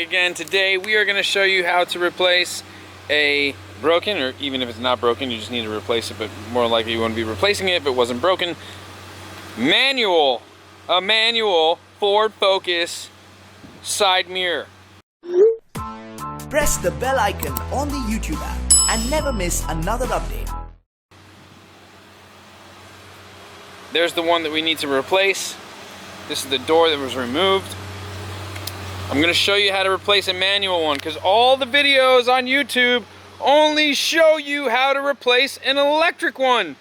again. Today we are going to show you how to replace a broken, or even if it's not broken, you just need to replace it, but more likely you want to be replacing it if it wasn't broken. A manual Ford Focus side mirror. Press the bell icon on the YouTube app and never miss another update. There's the one that we need to replace. This is the door that was removed. I'm going to show you how to replace a manual one because all the videos on YouTube only show you how to replace an electric one.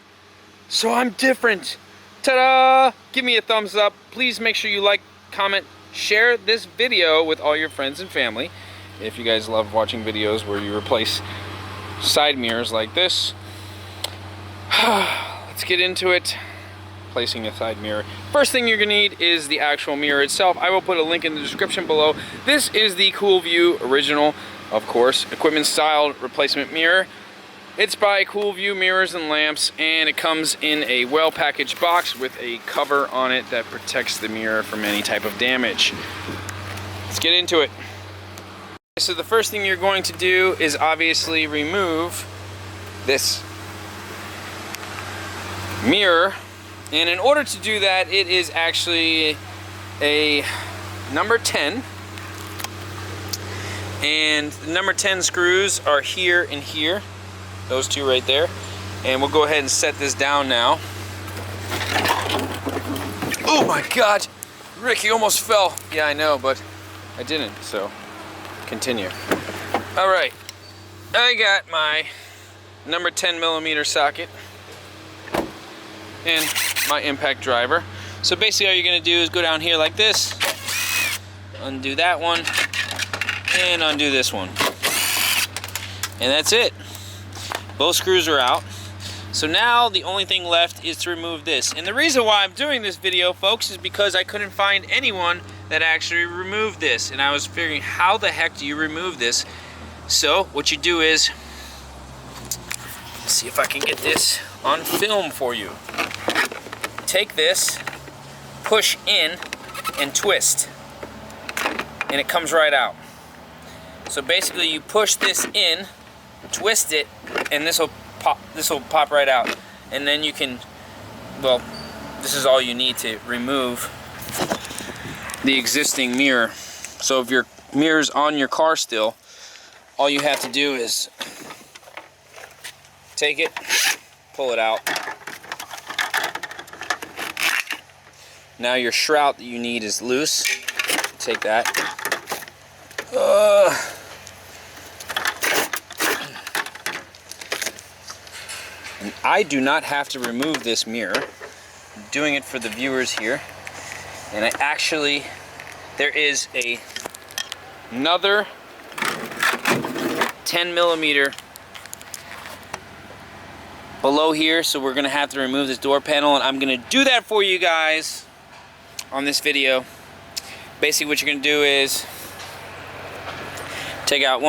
So I'm different. Ta-da! Give me a thumbs up. Please make sure you like, comment, share this video with all your friends and family. If you guys love watching videos where you replace side mirrors like this. Let's get into it. Placing a side mirror. First thing you're gonna need is the actual mirror itself. I will put a link in the description below. This is the Cool View original, of course, equipment style replacement mirror. It's by Cool View Mirrors and Lamps, and it comes in a well-packaged box with a cover on it that protects the mirror from any type of damage. Let's get into it. So the first thing you're going to do is obviously remove this mirror. And in order to do that, it is actually a number 10. And the number 10 screws are here and here. Those two right there. And we'll go ahead and set this down now. Oh my God! Rick, you almost fell. Yeah, I know, but I didn't, so continue. All right, I got my number 10 millimeter socket and my impact driver. So basically all you're gonna do is go down here like this, undo that one, and undo this one. And that's it. Both screws are out. So now the only thing left is to remove this. And the reason why I'm doing this video, folks, is because I couldn't find anyone that actually removed this. And I was figuring, how the heck do you remove this? So what you do is, let's see if I can get this on film for you. Take this, push in, and twist, and it comes right out. So basically you push this in, twist it, and this will pop right out. And then you can, well, this is all you need to remove the existing mirror. So if your mirror's on your car still, all you have to do is take it, pull it out. Now your shroud that you need is loose. Take that. And I do not have to remove this mirror. I'm doing it for the viewers here. And I actually, there is another 10 millimeter below here, so we're gonna have to remove this door panel, and I'm gonna do that for you guys on this video. Basically what you're gonna do is take out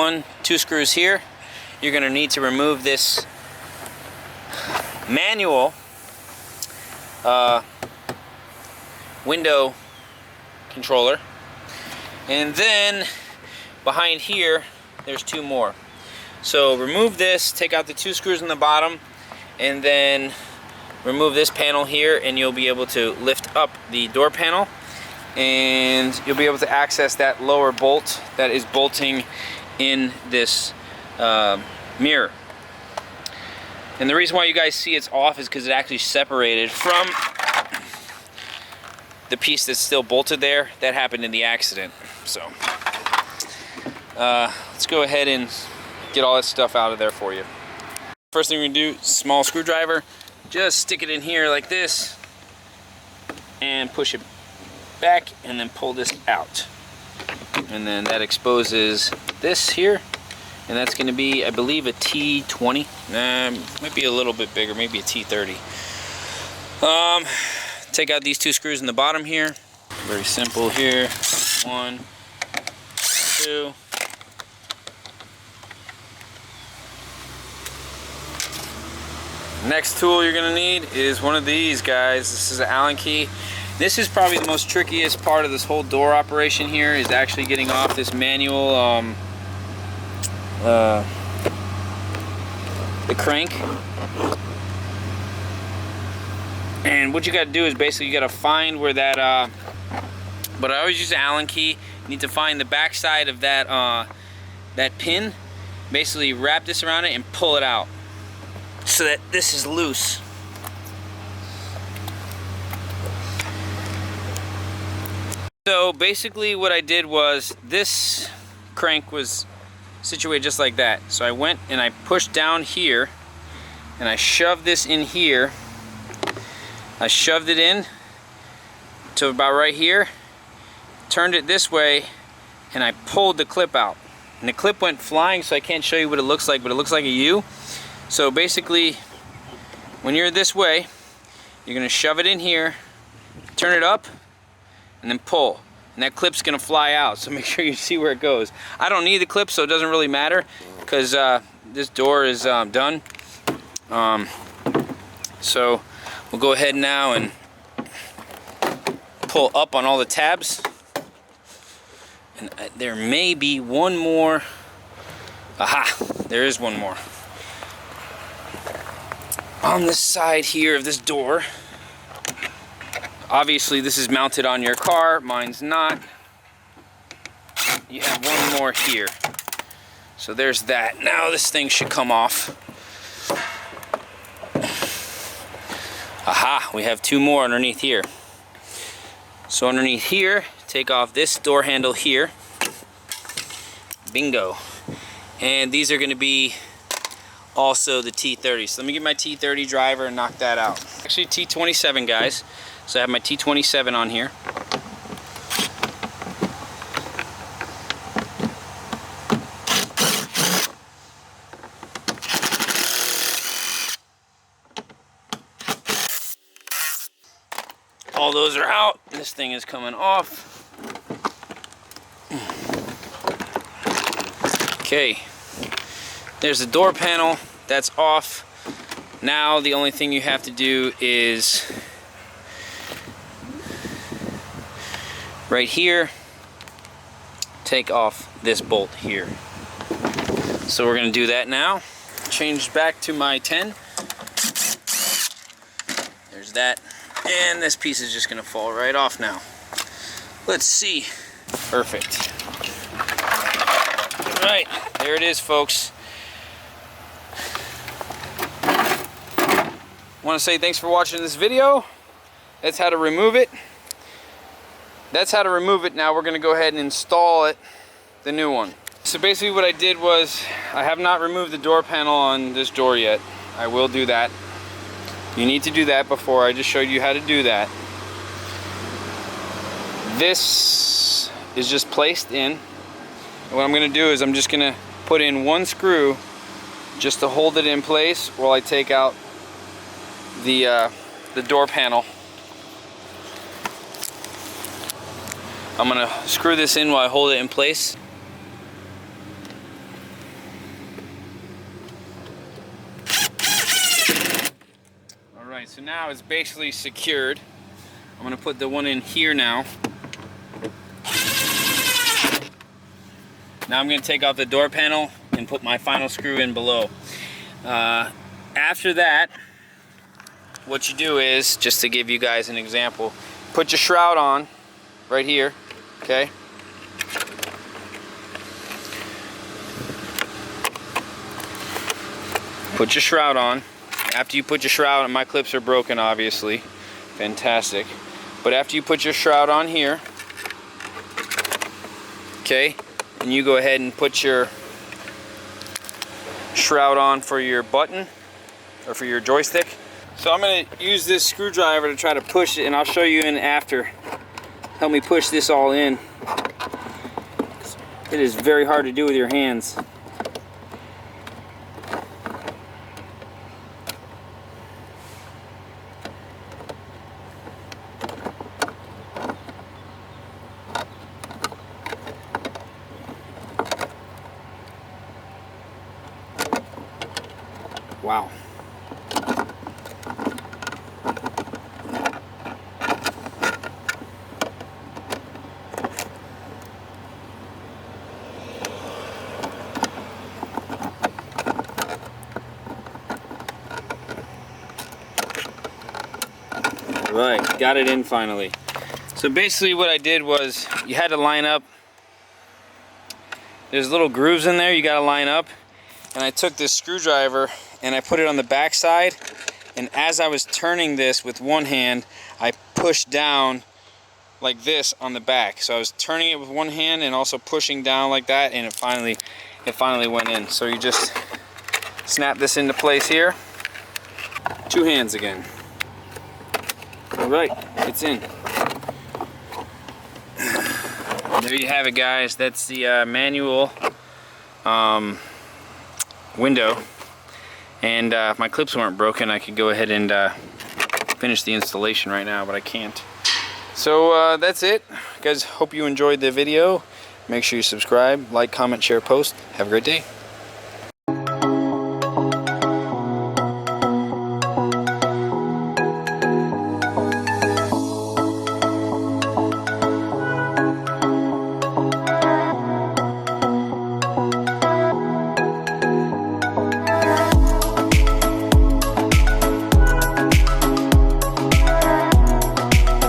2 screws here. You're gonna need to remove this manual window controller, and then behind here there's 2 more. So remove this, take out the 2 screws in the bottom, and then remove this panel here, and you'll be able to lift up the door panel, and you'll be able to access that lower bolt that is bolting in this mirror. And the reason why you guys see it's off is because it actually separated from the piece that's still bolted there. That happened in the accident. So let's go ahead and get all that stuff out of there for you. First thing we're gonna do, small screwdriver. Just stick it in here like this and push it back, and then pull this out. And then that exposes this here, and that's going to be, I believe, a T20. Might be a little bit bigger, maybe a T30. Take out these 2 screws in the bottom here. Very simple here. 1, 2. Next tool you're going to need is one of these guys. This is an Allen key. This is probably the most trickiest part of this whole door operation here, is actually getting off this manual, the crank. And what you got to do is basically you got to find where that, but I always use an Allen key. You need to find the back side of that, that pin. Basically wrap this around it and pull it out so that this is loose. So basically what I did was, this crank was situated just like that. So I went and I pushed down here and I shoved this in here. I shoved it in to about right here, turned it this way, and I pulled the clip out. And the clip went flying, so I can't show you what it looks like, but it looks like a U. So basically, when you're this way, you're gonna shove it in here, turn it up, and then pull. And that clip's gonna fly out, so make sure you see where it goes. I don't need the clip, so it doesn't really matter, because this door is done. So we'll go ahead now and pull up on all the tabs. And there may be one more. Aha, there is one more. On this side here of this door, obviously this is mounted on your car, mine's not. You have one more here. So there's that. Now this thing should come off. Aha, we have two more underneath here. So underneath here, take off this door handle here. Bingo. And these are gonna be also the T30. So let me get my T30 driver and knock that out. Actually T27, guys. So I have my T27 on here. All those are out. This thing is coming off. Okay, there's the door panel. That's off. Now the only thing you have to do is right here, take off this bolt here. So we're gonna do that now. Change back to my 10. There's that. And this piece is just gonna fall right off now. Let's see. Perfect. All right, there it is, folks. Want to say thanks for watching this video. That's how to remove it. That's how to remove it. Now we're gonna go ahead and install it, the new one. So basically what I did was, I have not removed the door panel on this door yet. I will do that. You need to do that before. I just showed you how to do that. This is just placed in. And what I'm gonna do is I'm just gonna put in one screw just to hold it in place while I take out the door panel. I'm gonna screw this in while I hold it in place. Alright, so now it's basically secured. I'm gonna put the one in here now. Now I'm gonna take off the door panel and put my final screw in below. After that, what you do is, just to give you guys an example, put your shroud on right here, okay? Put your shroud on. After you put your shroud on, my clips are broken obviously, fantastic. But after you put your shroud on here, okay, and you go ahead and put your shroud on for your button or for your joystick. So I'm going to use this screwdriver to try to push it, and I'll show you in after. Help me push this all in. It is very hard to do with your hands. Wow. Right, got it in finally. So basically what I did was, you had to line up, there's little grooves in there you got to line up, and I took this screwdriver and I put it on the back side, and as I was turning this with one hand, I pushed down like this on the back. So I was turning it with one hand and also pushing down like that, and it finally went in. So you just snap this into place here. Two hands again. All right, it's in. There you have it, guys. That's the manual window. And if my clips weren't broken, I could go ahead and finish the installation right now, but I can't. So that's it. Guys, hope you enjoyed the video. Make sure you subscribe, like, comment, share, post. Have a great day.